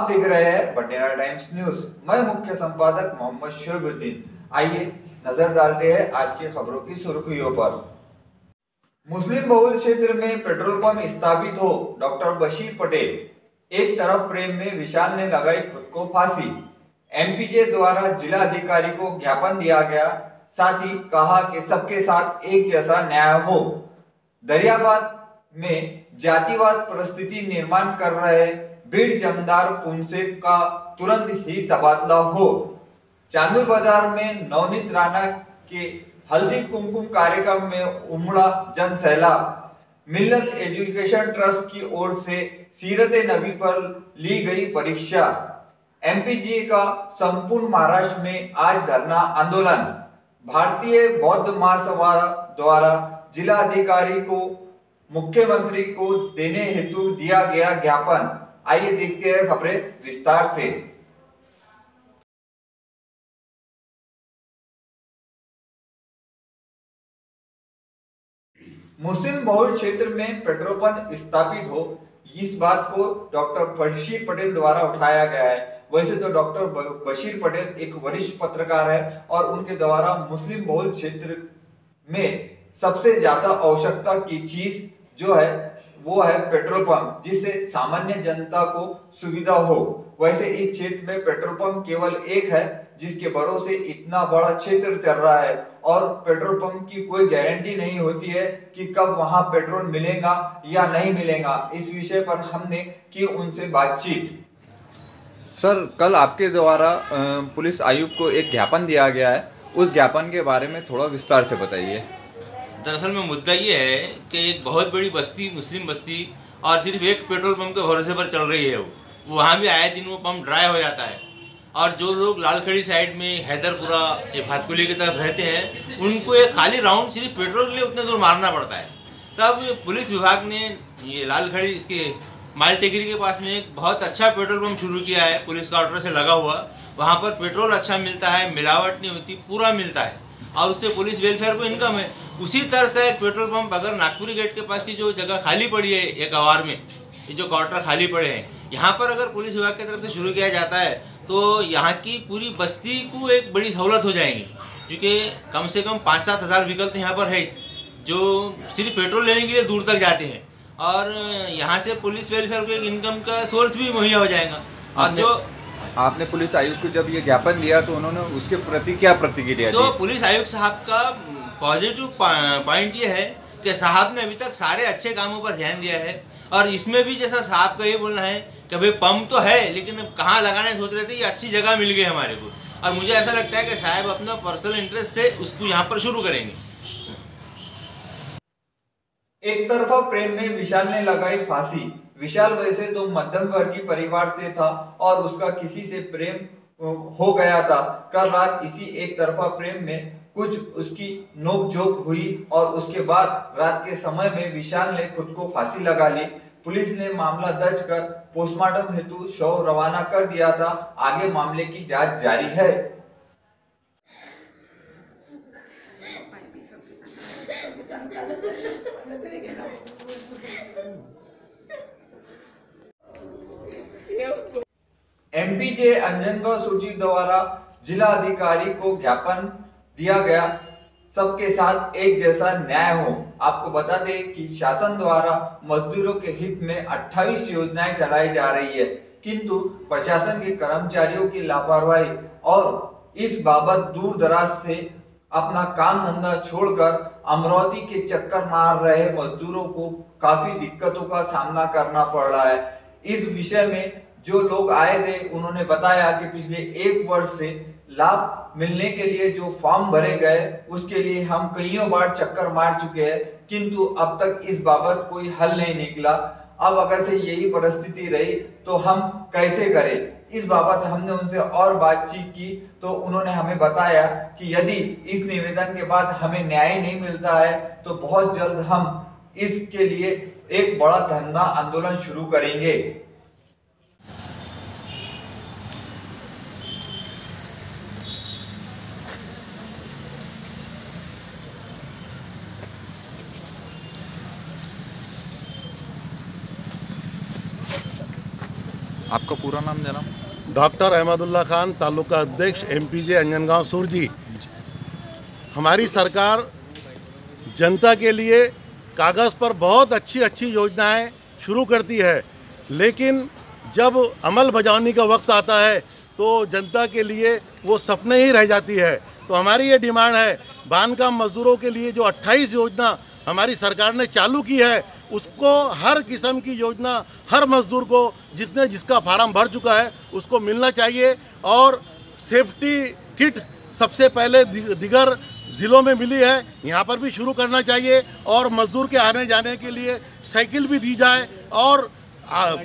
आप देख रहे हैं बटेरा टाइम्स न्यूज। मैं मुख्य संपादक मोहम्मद शोएबुद्दीन। आइए नजर डालते हैं आज की खबरों की सुर्खियों पर। मुस्लिम बहुल क्षेत्र में पेट्रोल पंप स्थापित हो, डॉक्टर बशीर पटेल। एक तरफ प्रेम में विशाल ने लगाई खुद को फांसी। एमपीजे द्वारा जिला अधिकारी को ज्ञापन दिया गया, साथ ही कहा कि सबके साथ एक जैसा न्याय हो। दरियाबाद में जातिवाद परिस्थिति निर्माण कर रहे बीड़ जमदार पुंसे का तुरंत ही तबादला हो। चांदूर बाजार में नवनीत राणा के हल्दी कुमकुम कार्यक्रम में उमड़ा जन सैलाब। मिल्लत एजुकेशन ट्रस्ट की ओर से सीरत नबी पर ली गई परीक्षा। एमपीजी का संपूर्ण महाराष्ट्र में आज धरना आंदोलन। भारतीय बौद्ध महासभा द्वारा जिला अधिकारी को मुख्यमंत्री को देने हेतु दिया गया ज्ञापन। आइए देखते हैं खबरें विस्तार से। मुस्लिम बहुल क्षेत्र में पेट्रोल पंप स्थापित हो, इस बात को डॉक्टर बशीर पटेल द्वारा उठाया गया है। वैसे तो डॉक्टर बशीर पटेल एक वरिष्ठ पत्रकार है और उनके द्वारा मुस्लिम बहुल क्षेत्र में सबसे ज्यादा आवश्यकता की चीज जो है वो है पेट्रोल पंप, जिससे सामान्य जनता को सुविधा हो। वैसे इस क्षेत्र में पेट्रोल पंप केवल एक है, जिसके भरोसे इतना बड़ा क्षेत्र चल रहा है और पेट्रोल पंप की कोई गारंटी नहीं होती है कि कब वहां पेट्रोल मिलेगा या नहीं मिलेगा। इस विषय पर हमने की उनसे बातचीत। सर, कल आपके द्वारा पुलिस आयुक्त को एक ज्ञापन दिया गया है, उस ज्ञापन के बारे में थोड़ा विस्तार से बताइए। दरअसल में मुद्दा ये है कि एक बहुत बड़ी बस्ती, मुस्लिम बस्ती, और सिर्फ एक पेट्रोल पंप के भरोसे पर चल रही है। वो वहाँ भी आए दिन वो पंप ड्राई हो जाता है और जो लोग लालखड़ी साइड में हैदरपुरा या भातकुली की तरफ रहते हैं उनको एक खाली राउंड सिर्फ पेट्रोल के लिए उतने दूर मारना पड़ता है। तब पुलिस विभाग ने ये लालखड़ी इसके माइल टेकरी के पास में एक बहुत अच्छा पेट्रोल पंप शुरू किया है, पुलिस का ऑर्डर से लगा हुआ। वहाँ पर पेट्रोल अच्छा मिलता है, मिलावट नहीं होती, पूरा मिलता है और उससे पुलिस वेलफेयर को इनकम है। उसी तरह का एक पेट्रोल पंप अगर नागपुरी गेट के पास की जो जगह खाली पड़ी है एक आवार में, ये जो क्वार्टर खाली पड़े हैं, यहाँ पर अगर पुलिस विभाग की तरफ से शुरू किया जाता है तो यहाँ की पूरी बस्ती को एक बड़ी सहूलत हो जाएगी, क्योंकि कम से कम 5-7 हज़ार व्हीकल तो यहाँ पर है जो सिर्फ पेट्रोल लेने के लिए दूर तक जाते हैं और यहाँ से पुलिस वेलफेयर को एक इनकम का सोर्स भी मुहैया हो जाएगा। और जो आपने पुलिस आयुक्त को जब ये ज्ञापन दिया तो उन्होंने उसके प्रति क्या प्रतिक्रिया दी? तो पुलिस आयुक्त साहब का पॉजिटिव पॉइंट ये है कि साहब ने अभी तक सारे अच्छे कामों पर ध्यान दिया है और इसमें भी जैसा साहब का ये बोलना है कि भाई पंप तो है लेकिन कहाँ लगाने सोच रहे थे, ये अच्छी जगह मिल गई हमारे को और मुझे ऐसा लगता है कि साहब अपना पर्सनल इंटरेस्ट से उसको यहाँ पर शुरू करेंगे। एक तरफा प्रेम में विशाल ने लगाई फांसी। विशाल वैसे तो मध्यम वर्गीय परिवार से था और उसका किसी से प्रेम हो गया था। कल रात इसी एक तरफा प्रेम में कुछ उसकी नोकझोंक हुई और उसके बाद रात के समय में विशाल ने खुद को फांसी लगा ली। पुलिस ने मामला दर्ज कर पोस्टमार्टम हेतु शव रवाना कर दिया था। आगे मामले की जांच जारी है। एमपीजे अंजनगांव सूची द्वारा जिला अधिकारी को ज्ञापन दिया गया, सबके साथ एक जैसा न्याय हो। आपको बता दें कि शासन द्वारा मजदूरों के हित में 28 योजनाएं चलाई जा रही है, किंतु प्रशासन के कर्मचारियों की लापरवाही और इस बाबत दूर दराज से अपना काम धंधा छोड़कर अमरावती के चक्कर मार रहे मजदूरों को काफी दिक्कतों का सामना करना पड़ रहा है। इस विषय में जो लोग आए थे उन्होंने बताया कि पिछले 1 वर्ष से लाभ मिलने के लिए जो फॉर्म भरे गए उसके लिए हम कईयों बार चक्कर मार चुके हैं, किंतु अब तक इस बाबत कोई हल नहीं निकला। अब अगर से यही परिस्थिति रही तो हम कैसे करें? इस बाबत हमने उनसे और बातचीत की तो उन्होंने हमें बताया कि यदि इस निवेदन के बाद हमें न्याय नहीं मिलता है तो बहुत जल्द हम इसके लिए एक बड़ा धरना आंदोलन शुरू करेंगे। आपका पूरा नाम जनाब? डॉक्टर अहमदुल्ला खान, तालुका अध्यक्ष MPJ अंजनगांव सुरजी। हमारी सरकार जनता के लिए कागज़ पर बहुत अच्छी अच्छी योजनाएं शुरू करती है, लेकिन जब अमल बजाने का वक्त आता है तो जनता के लिए वो सपने ही रह जाती है। तो हमारी ये डिमांड है, बांधकाम मजदूरों के लिए जो 28 योजना हमारी सरकार ने चालू की है, उसको हर किस्म की योजना हर मजदूर को जिसने जिसका फार्म भर चुका है उसको मिलना चाहिए। और सेफ्टी किट सबसे पहले दिगर ज़िलों में मिली है, यहाँ पर भी शुरू करना चाहिए। और मजदूर के आने जाने के लिए साइकिल भी दी जाए। और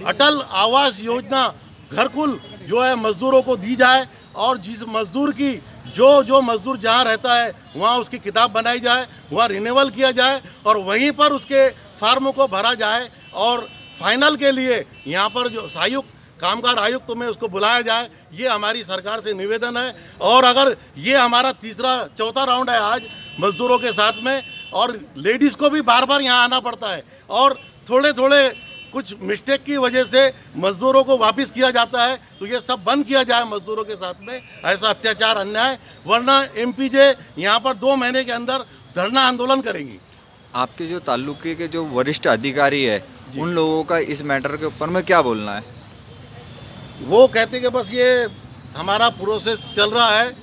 अटल आवास योजना घरकुल जो है मजदूरों को दी जाए। और जिस मजदूर की जो मजदूर जहाँ रहता है वहाँ उसकी किताब बनाई जाए, वहाँ रिन्यूअल किया जाए और वहीं पर उसके फार्मों को भरा जाए। और फाइनल के लिए यहाँ पर जो आयुक्त कामगार आयुक्त में उसको बुलाया जाए, ये हमारी सरकार से निवेदन है। और अगर ये हमारा चौथा राउंड है आज मजदूरों के साथ में, और लेडीज़ को भी बार बार यहाँ आना पड़ता है और थोड़े कुछ मिस्टेक की वजह से मजदूरों को वापस किया जाता है, तो ये सब बंद किया जाए मजदूरों के साथ में ऐसा अत्याचार अन्याय। वरना MPJ यहाँ पर 2 महीने के अंदर धरना आंदोलन करेंगी। आपके जो ताल्लुके के जो वरिष्ठ अधिकारी है उन लोगों का इस मैटर के ऊपर में क्या बोलना है? वो कहते कि बस ये हमारा प्रोसेस चल रहा है,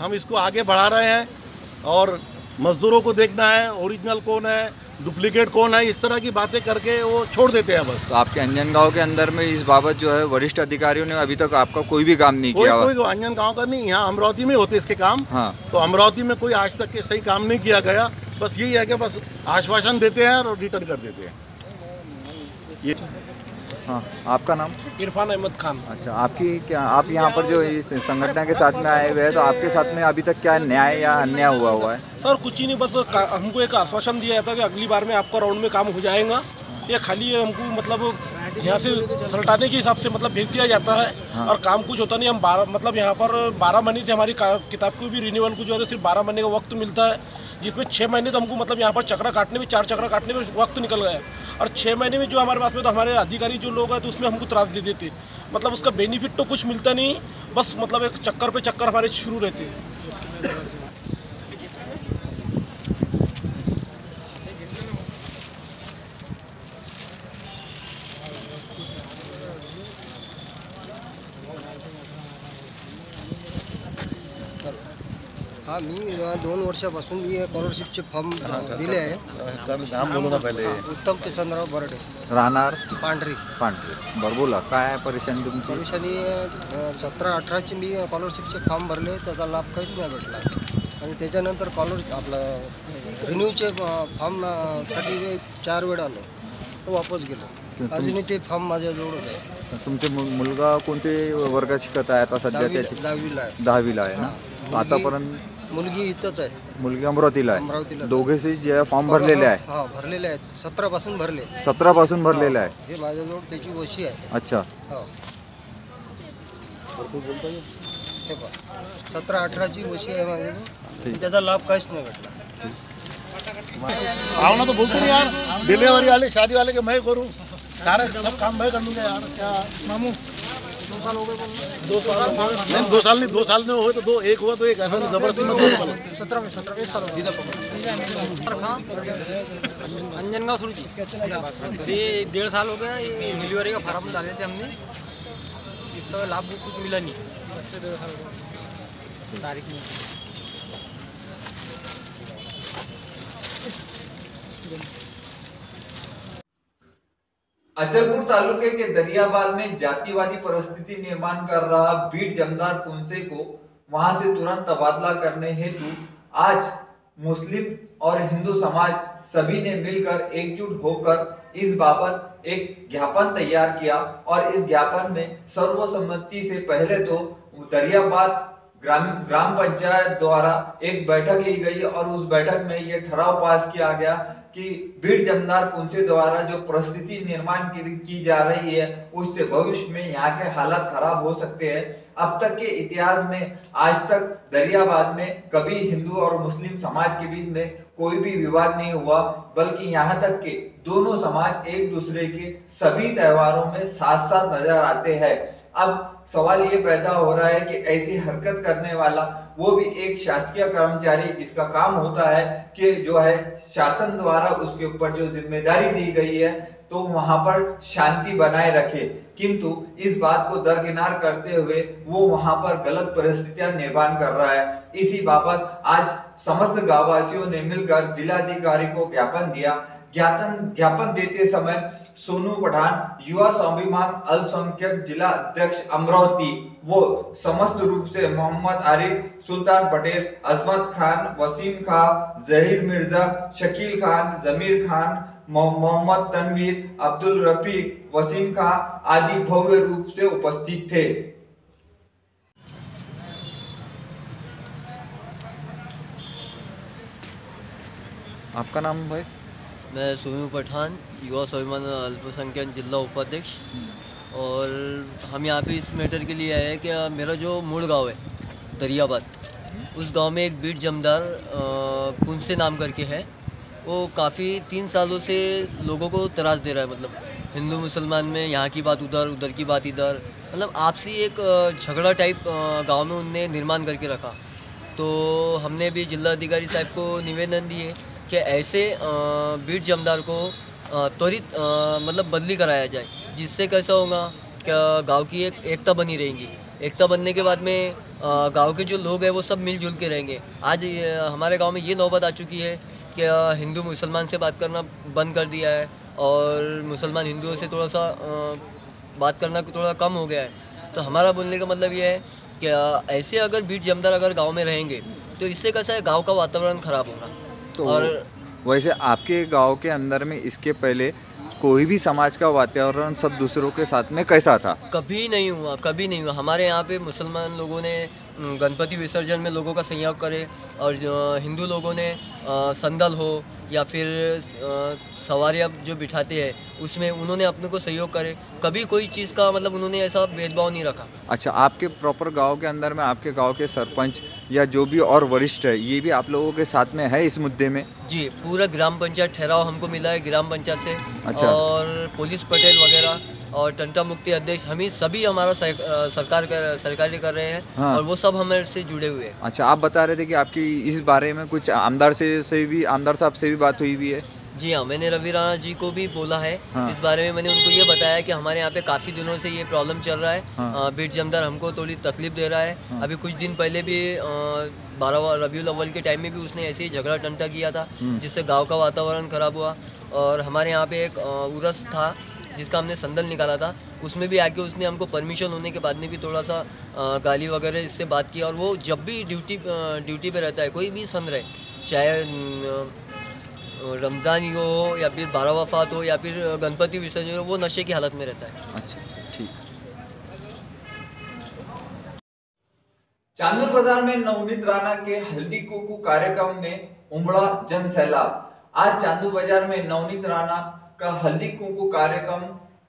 हम इसको आगे बढ़ा रहे हैं और मजदूरों को देखना है ओरिजिनल कौन है डुप्लीकेट कौन है, इस तरह की बातें करके वो छोड़ देते हैं बस। तो आपके अंजनगांव के अंदर में इस बाबत जो है वरिष्ठ अधिकारियों ने अभी तक आपका कोई भी काम नहीं किया? कोई अंजनगांव का नहीं, यहाँ अमरावती में होते इसके काम। हाँ, तो अमरावती में कोई आज तक के सही काम नहीं किया गया। बस यही है कि बस आश्वासन देते हैं और रिटर्न कर देते हैं ये। हाँ, आपका नाम? इरफान अहमद खान। अच्छा, आपकी क्या आप यहाँ पर जो इस संगठन के साथ में आए हुए हैं, तो आपके साथ में अभी तक क्या न्याय या अन्याय हुआ है? सर कुछ ही नहीं, बस हमको एक आश्वासन दिया था कि अगली बार में आपका राउंड में काम हो जाएगा। ये खाली हमको मतलब यहाँ से सलटाने के हिसाब से मतलब भेज दिया जाता है। हाँ। और काम कुछ होता नहीं। हम 12 यहाँ पर 12 महीने से हमारी किताब को भी रिन्यूअल को जो है सिर्फ 12 महीने का वक्त मिलता है, जिसमें 6 महीने तो हमको मतलब यहाँ पर 4 चक्रा काटने में वक्त निकल गया। और 6 महीने में जो हमारे पास में तो हमारे अधिकारी जो लोग हैं तो उसमें हमको त्रास दे देते, मतलब उसका बेनिफिट तो कुछ मिलता नहीं, बस मतलब एक चक्कर पे चक्कर हमारे शुरू रहते हैं। हाँ, मी 2 वर्षापासून मी स्कॉलरशिपचे फॉर्म दिले आहे। नाम बोलू ना पहिले। उत्तम किसनराव बर्डे, राहणार पांढरी। बरं, बोला काय परेशानी तुमची? परेशानी 17-18चे मी स्कॉलरशिपचे फॉर्म भरले, त्याचा लाभ काहीच नाही भेटला। आणि त्याच्यानंतर आपलं रिन्यूचे फॉर्म साठी 4 वेळा आलो, वापस गेलो। अजूनही ते फॉर्म माझ्याजवळच आहे। तुमचे मुलगा कोणते वर्गात शिकत आहे आता सध्या? त्याची 10वीला आहे ना? आतापर्यंत मुलगी इथंच आहे, मुलगी अमरावतीला आहे। दोघेही जे फॉर्म भरलेले आहे? हा, भरलेले आहेत। 17 पासून भरले। 17 पासून भरलेले आहे? हे माझ्याजवळ त्याची वशी आहे। अच्छा, हो, हे बघ 17-18ची वशी आहे माझ्याजवळ, त्याचा लाभ काहीच नाही भेटला। आवना तो बोलते नहीं यार, डिलीवरी वाले शादी वाले के मैं करूँ, सारा सब काम मैं कर लूँगा यार। क्या मामू 2 साल हो गए? 2 साल नहीं, 2 साल नहीं, 2 साल में हुए तो 1 हुआ तो 1 ऐसा नहीं जबरदस्ती मत बोलो। 17 में 1 साल सीधा अंजनगांव सुरजी। ये 1.5 साल हो गया, ये डिलीवरी का फार्म डाले थे हमने, इसका लाभ कुछ मिला नहीं तारीख में। अचलपुर तालुके के दरियाबाद में जातिवादी परिस्थिति निर्माण कर रहा बीट जमदार पुंसे को वहां से तुरंत तबादला करने हेतु आज मुस्लिम और हिंदू समाज सभी ने मिलकर एकजुट होकर इस बाबत एक ज्ञापन तैयार किया। और इस ज्ञापन में सर्वसम्मति से पहले तो दरियाबाद ग्राम पंचायत द्वारा एक बैठक ली गई और उस बैठक में यह ठराव पास किया गया कि बीट जमदार पुंसे द्वारा जो परिस्थिति निर्माण की जा रही है उससे भविष्य में यहाँ के हालात खराब हो सकते हैं। अब तक के इतिहास में आज तक दरियाबाद में कभी हिंदू और मुस्लिम समाज के बीच में कोई भी विवाद नहीं हुआ, बल्कि यहाँ तक कि दोनों समाज एक दूसरे के सभी त्योहारों में साथ साथ नजर आते हैं। अब सवाल ये पैदा हो रहा है कि ऐसी हरकत करने वाला वो भी एक शासकीय कर्मचारी, जिसका काम होता है कि जो है शासन द्वारा उसके ऊपर जो जिम्मेदारी दी गई है तो वहां पर शांति बनाए रखे, किंतु इस बात को दरकिनार करते हुए वो वहां पर गलत परिस्थितियां निर्माण कर रहा है। इसी बाबत आज समस्त गांववासियों ने मिलकर जिलाधिकारी को ज्ञापन दिया। ज्ञापन देते समय सोनू पठान, युवा स्वाभिमान अल्पसंख्यक जिला अध्यक्ष अमरावती, वो समस्त रूप से मोहम्मद आरिफ, सुल्तान पटेल, अजमत खान, वसीम खान, जहीर मिर्जा, शकील खान, जमीर खान, मोहम्मद तनवीर, अब्दुल रफीक, वसीम खान आदि भव्य रूप से उपस्थित थे। आपका नाम भाई? मैं सोनू पठान, युवा स्वाभिमान अल्पसंख्यक जिला उपाध्यक्ष। और हम यहाँ पे इस मैटर के लिए आए हैं कि मेरा जो मूल गांव है दरियाबाद, उस गांव में एक बीट जमदार पुंसे नाम करके है। वो काफ़ी 3 सालों से लोगों को त्रास दे रहा है, मतलब हिंदू मुसलमान में यहाँ की बात उधर, उधर की बात इधर, मतलब आपसी एक झगड़ा टाइप गांव में उनने निर्माण करके रखा। तो हमने भी जिलाधिकारी साहब को निवेदन दिए कि ऐसे बीट जमदार को त्वरित मतलब बदली कराया जाए, जिससे कैसा होगा कि गांव की एक एकता बनी रहेगी। एकता बनने के बाद में गांव के जो लोग हैं वो सब मिलजुल के रहेंगे। आज हमारे गांव में ये नौबत आ चुकी है कि हिंदू मुसलमान से बात करना बंद कर दिया है और मुसलमान हिंदुओं से थोड़ा सा बात करना थोड़ा कम हो गया है। तो हमारा बोलने का मतलब ये है कि ऐसे अगर बीट जमदार अगर गांव में रहेंगे तो इससे कैसा है, गांव का वातावरण ख़राब होगा। तो और वैसे आपके गांव के अंदर में इसके पहले कोई भी समाज का वातावरण सब दूसरों के साथ में कैसा था? कभी नहीं हुआ, कभी नहीं हुआ। हमारे यहाँ पे मुसलमान लोगों ने गणपति विसर्जन में लोगों का सहयोग करे और हिंदू लोगों ने संदल हो या फिर सवारियाँ जो बिठाते हैं उसमें उन्होंने अपने को सहयोग करे। कभी कोई चीज़ का मतलब उन्होंने ऐसा भेदभाव नहीं रखा। अच्छा, आपके प्रॉपर गांव के अंदर में आपके गांव के सरपंच या जो भी और वरिष्ठ है, ये भी आप लोगों के साथ में है इस मुद्दे में? जी, पूरा ग्राम पंचायत ठहराव हमको मिला है ग्राम पंचायत से। अच्छा। और पुलिस पटेल वगैरह और टंटा मुक्ति अध्यक्ष, हम ही सभी हमारा सरकारी कर रहे हैं। हाँ। और वो सब हमारे से जुड़े हुए हैं। अच्छा, आप बता रहे थे कि आपकी इस बारे में कुछ आमदार साहब से भी बात हुई भी है? जी हाँ, मैंने रवि राणा जी को भी बोला है। हाँ। इस बारे में मैंने उनको ये बताया कि हमारे यहाँ पे काफ़ी दिनों से ये प्रॉब्लम चल रहा है। हाँ। बीट जमदार हमको थोड़ी तकलीफ दे रहा है। हाँ। अभी कुछ दिन पहले भी 12 रबीउल अव्वल के टाइम में भी उसने ऐसे ही झगड़ा टंटा किया था, जिससे गांव का वातावरण ख़राब हुआ। और हमारे यहाँ पे एक उर्स था जिसका हमने संदल निकाला था, उसमें भी आके उसने हमको परमिशन होने के बाद में भी थोड़ा सा गाली वगैरह इससे बात किया। और वो जब भी ड्यूटी पे रहता है, कोई भी सन रहे, चाहे रमज़ान ही हो या फिर 12 वफात हो या फिर गणपति विसर्जन हो, वो नशे की हालत में रहता है। अच्छा, ठीक। चांदूर बाजार में नवनीत राणा के हल्दी कुकू कार्यक्रम में उमड़ा जन सैलाब। आज चांदूर बाजार में नवनीत राणा का हल्दी कुकू कार्यक्रम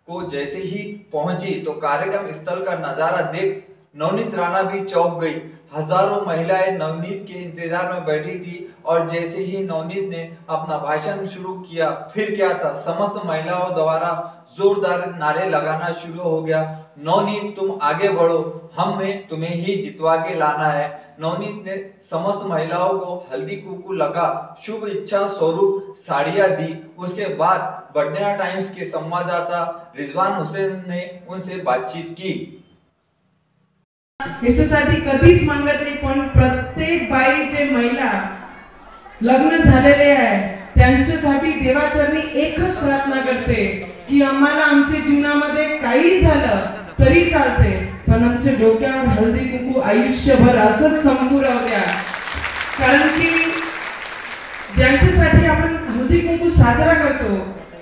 को जैसे ही पहुंची तो कार्यक्रम स्थल का नजारा देख नवनीत राणा भी चौंक गई। हजारों महिलाएं नवनीत के इंतजार में बैठी थी और जैसे ही नवनीत ने अपना भाषण शुरू किया, फिर क्या था, समस्त महिलाओं द्वारा जोरदार नारे लगाना शुरू हो गया। नवनीत तुम आगे बढ़ो, हमें तुम्हें ही जितवा के लाना है। नवनीत ने समस्त महिलाओं को हल्दी कुकू लगा शुभ इच्छा स्वरूप साड़ियां दी। उसके बाद बडनेरा टाइम्स के संवाददाता रिजवान हुसैन ने उनसे बातचीत की। याच्यासाठी कधीच मागत नाही, पण प्रत्येक बाई जे महिला लग्न झालेले आहे त्यांच्यासाठी देवाचरणी एकच प्रार्थना करते की आम्हाला आमच्या जीवनामध्ये काही झालं तरी चालते, पण आमच्या डोक्यावर हळदी कुंकू आयुष्यभर असंच चमकू राहू द्या। कारण की ज्यांच्यासाठी आपण हळदी कुंकू साजरा करतो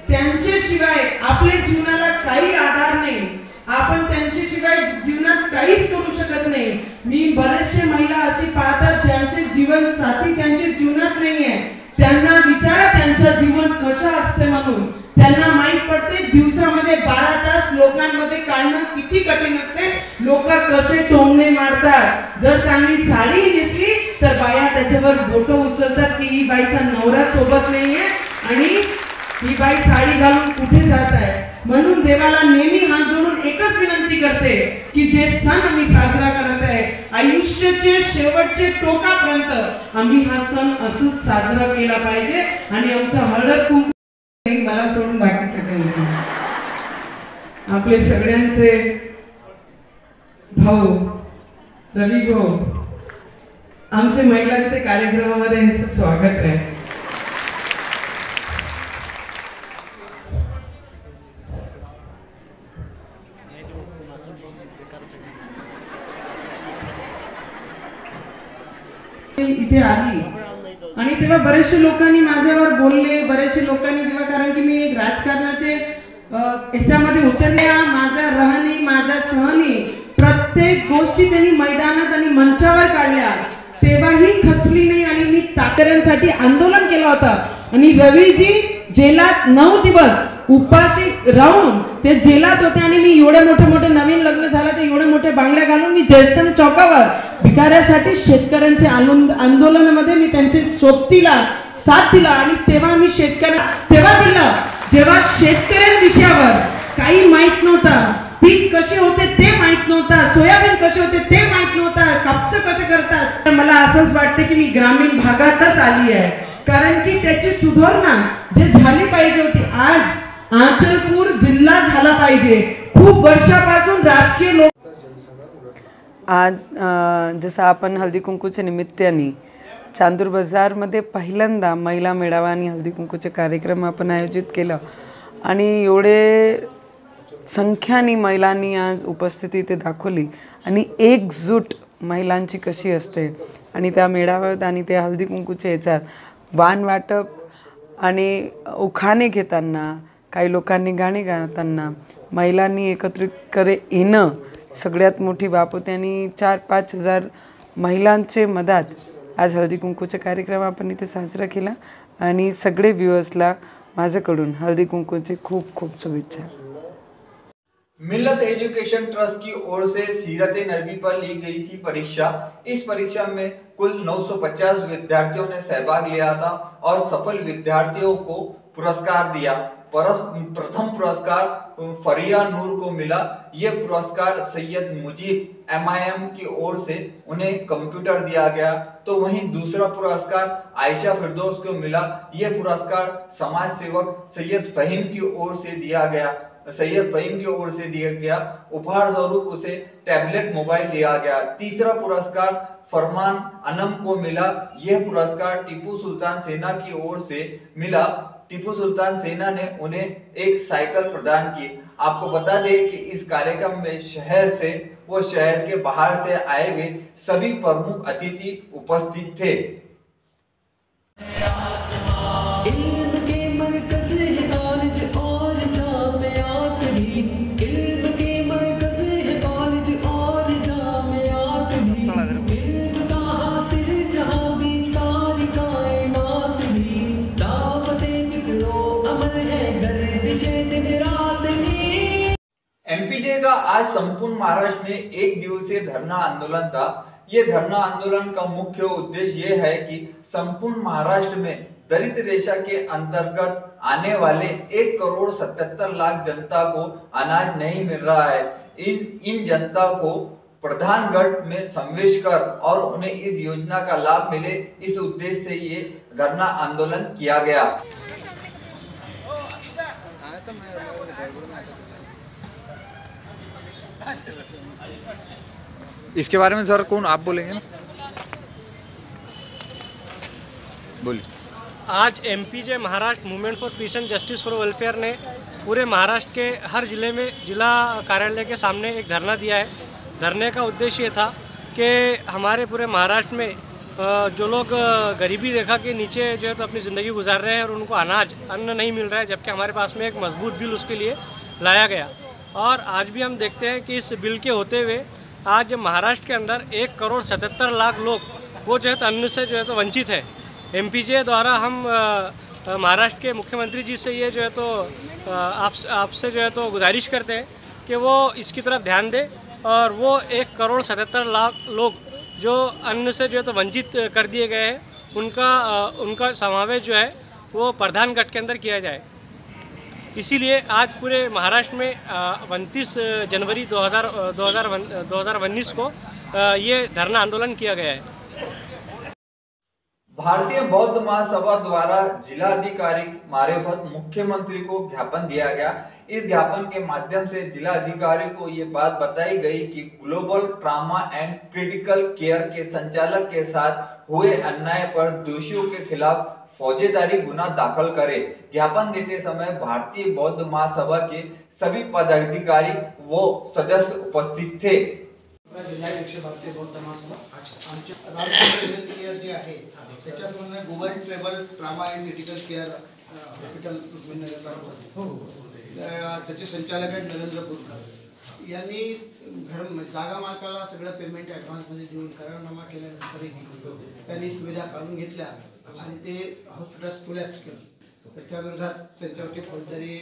त्यांच्याशिवाय आपल्या जीवनाला काही आधार नाही, आपण त्यांच्याशिवाय जीवनात काहीच करू शकत नाही। मी बरेचशे महिला अशी पाहतात ज्यांचे जीवन साथी त्यांच्या जीवनात नाहीये, त्यांना विचारा त्यांचं जीवन कसं असते म्हणून। त्यांना माहित पडते दिवसामध्ये 12 तास लोकांमध्ये काढणं किती कठीण असते, लोक कसे टोमणे मारतात। जर चांगली साडी नेसली तर बाया त्याच्यावर बोटं उचलतात की ही बाईचा नवरा सोबत नाहीये आणि ही बाई साडी घालून कुठे जात आहे. म्हणून देवाला नेहमी हात जोडून एकच विनंती करते की जे सण आम्ही साजरा करत आहे आयुष्याचे शेवटचे टोकापर्यंत आम्ही हा सण असंच साजरा केला पाहिजे. आणि आमचा हळद कुंकू मला सोडून बाकी सगळ्यांचे आपले सगळ्यांचे भाऊ रवी भाऊ आमचे महिलांचे कार्यक्रमामध्ये यांचं स्वागत आहे. इथे आली आणि तेव्हा बरेचशे लोकांनी माझ्यावर बोलले, बरेचशे लोकांनी जेव्हा, कारण की मी एक राजकारणाचे ह्याच्यामध्ये उतरले, माझा रहणी माझा सहनी प्रत्येक गोष्टी त्यांनी मैदानात आणि मंचावर काढल्या, तेव्हाही खचली नाही आणि मी ताकऱ्यांसाठी आंदोलन केलं होतं. आणि रवीजी जेलात 9 दिवस उपाशी राहून ते जेलात होते आणि मी एवढे मोठे नवीन लग्न झालं ते एवढे मोठे बांगड्या घालून मी जयस्तंभ चौकावर भिकाऱ्यासाठी शेतकऱ्यांचे आंदोलनामध्ये मी त्यांच्या सोबतीला साथ दिला. आणि तेव्हा मी तेव्हा दिलं जेव्हा शेतकऱ्यांविषयावर काही माहित नव्हतं, पीक कसे होते ते माहित नव्हतं, सोयाबीन कसे होते ते माहित नव्हतं, कापस कसे करतात. मला असंच वाटते की मी ग्रामीण भागातच आली आहे, कारण की त्याची सुधारणा जे झाली पाहिजे होती आज अचलपूर जिल्हा झाला पाहिजे. खूप वर्षापासून राजकीय लोक आज जसं आपण हळदी कुंकूच्या निमित्ताने चांदूर बाजारमध्ये पहिल्यांदा महिला मेळावा आणि हळदी कुंकूचे कार्यक्रम आपण आयोजित केलं आणि एवढे संख्याने महिलांनी आज उपस्थिती ते दाखवली आणि एकजूट महिलांची कशी असते. आणि त्या मेळाव्यात आणि त्या हळदी कुंकूच्या ह्याच्यात वाण वाटप आणि उखाणे घेताना, काही लोकांनी गाणे गाताना महिलांनी एकत्रित येणं सगळ्यात मोठी बाब होती. आणि 4-5 हजार महिलांचे मदत आज हळदी कुंकूचा कार्यक्रम आपण इथे साजरा केला आणि सगळे व्ह्यूअर्सला माझ्याकडून हळदी कुंकूचे खूप खूप शुभेच्छा. मिल्लत एजुकेशन ट्रस्ट की ओर से सीरत नबी पर ली गई थी परीक्षा. इस परीक्षा में कुल 950 विद्यार्थियों ने सहभाग लिया था और सफल विद्यार्थियों को पुरस्कार दिया. प्रथम पुरस्कार फरिया नूर को मिला. ये पुरस्कार सैयद मुजीब MIM की ओर से उन्हें कंप्यूटर दिया गया. तो वहीं दूसरा पुरस्कार आयशा फिरदौस को मिला. ये पुरस्कार समाज सेवक सैयद फहीम की ओर से दिया गया. उपहार स्वरूप उसे टैबलेट मोबाइल दिया गया. तीसरा पुरस्कार फरमान अनम को मिला. यह पुरस्कार टीपू सुल्तान सेना की ओर से मिला. टीपू सुल्तान सेना ने उन्हें एक साइकिल प्रदान की. आपको बता दें कि इस कार्यक्रम में शहर से व शहर के बाहर से आए हुए सभी प्रमुख अतिथि उपस्थित थे. MPJ का आज संपूर्ण महाराष्ट्र में एक दिवसीय धरना आंदोलन था. ये धरना आंदोलन का मुख्य उद्देश्य ये है कि संपूर्ण महाराष्ट्र में दरिद्र रेखा के अंतर्गत आने वाले 1,77,00,000 जनता को अनाज नहीं मिल रहा है. इन जनता को प्रधानगढ़ में समावेश कर और उन्हें इस योजना का लाभ मिले, इस उद्देश्य से ये धरना आंदोलन किया गया. इसके बारे में सर कौन आप बोलेंगे ना? बोलिए. आज MPJ Maharashtra movement for piece and justice for welfare ने पूरे महाराष्ट्र के हर ज़िले में जिला कार्यालय के सामने एक धरना दिया है. धरने का उद्देश्य ये था कि हमारे पूरे महाराष्ट्र में जो लोग गरीबी रेखा के नीचे जो है तो अपनी ज़िंदगी गुजार रहे हैं और उनको अन्न नहीं मिल रहा है, जबकि हमारे पास में एक मजबूत बिल उसके लिए लाया गया. और आज भी हम देखते हैं कि इस बिल के होते हुए आज महाराष्ट्र के अंदर 1,77,00,000 लोग वो जो है तो अन्न से जो है तो वंचित है. MPJ द्वारा हम महाराष्ट्र के मुख्यमंत्री जी से ये जो है तो आपसे जो है तो गुजारिश करते हैं कि वो इसकी तरफ ध्यान दें और वो 1,77,00,000 लोग जो अन्न से जो है तो वंचित कर दिए गए हैं, उनका समावेश जो है वो प्रधान गट के अंदर किया जाए। इसीलिए आज पूरे महाराष्ट्र में 29 जनवरी 2019 को ये धरना आंदोलन किया गया है। भारतीय बौद्ध महासभा द्वारा जिलाधिकारी मार्फत मुख्यमंत्री को ज्ञापन दिया गया। इस ज्ञापन के माध्यम से जिलाधिकारी को ये बात बताई गई कि global trauma and critical care के संचालक के साथ हुए अन्याय पर दोषियों के खिलाफ फौजदारी गुना दाखल करे। ज्ञापन देते समय भारतीय बौद्ध महासभा के सभी पदाधिकारी व सदस्य उपस्थित थे। जिल्हाध्यक्ष भारतीय बौद्ध महासभा आमच्या राज्य हेल्थ केअर जे आहे त्याच्यासंबंधी ग्लोबल ट्रेबल trauma and critical care hospital त्याचे संचालक आहेत नरेंद्र पुरकर यांनी जागा मालकाला सगळं पेमेंट ॲडव्हान्समध्ये देऊन करारनामा केल्यानंतरही त्यांनी सुविधा काढून घेतल्या आणि ते हॉस्पिटल कोलॅप्स केलं। तर त्या विरोधात त्यांच्यावरती फौजदारी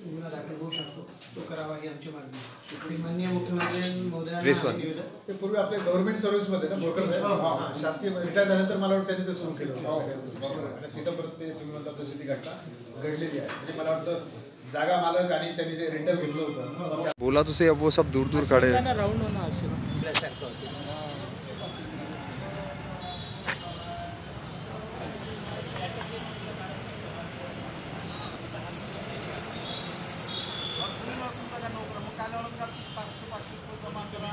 गुन्हा दाखल होऊ शकतो, तो करावा ही आमची मागणी आहे। माननीय मुख्यमंत्री महोदयांना निवेदन ते पूर्वी आपल्या गव्हर्नमेंट सर्व्हिसमध्ये ना बोरकर साहेब शासकीय रिटायर झाल्यानंतर मला वाटतं त्यांनी ते सुरू केलं होतं। तिथं परत ते तुम्ही म्हणता तशी ती घटना घडलेली आहे। म्हणजे मला वाटतं जागा मालक आणि त्यांनी जे रेंटल घेतलं होतं बोला तो से अब वो सब दूर दूर खड़े हैं। प्रमुखाला 500 जमा करा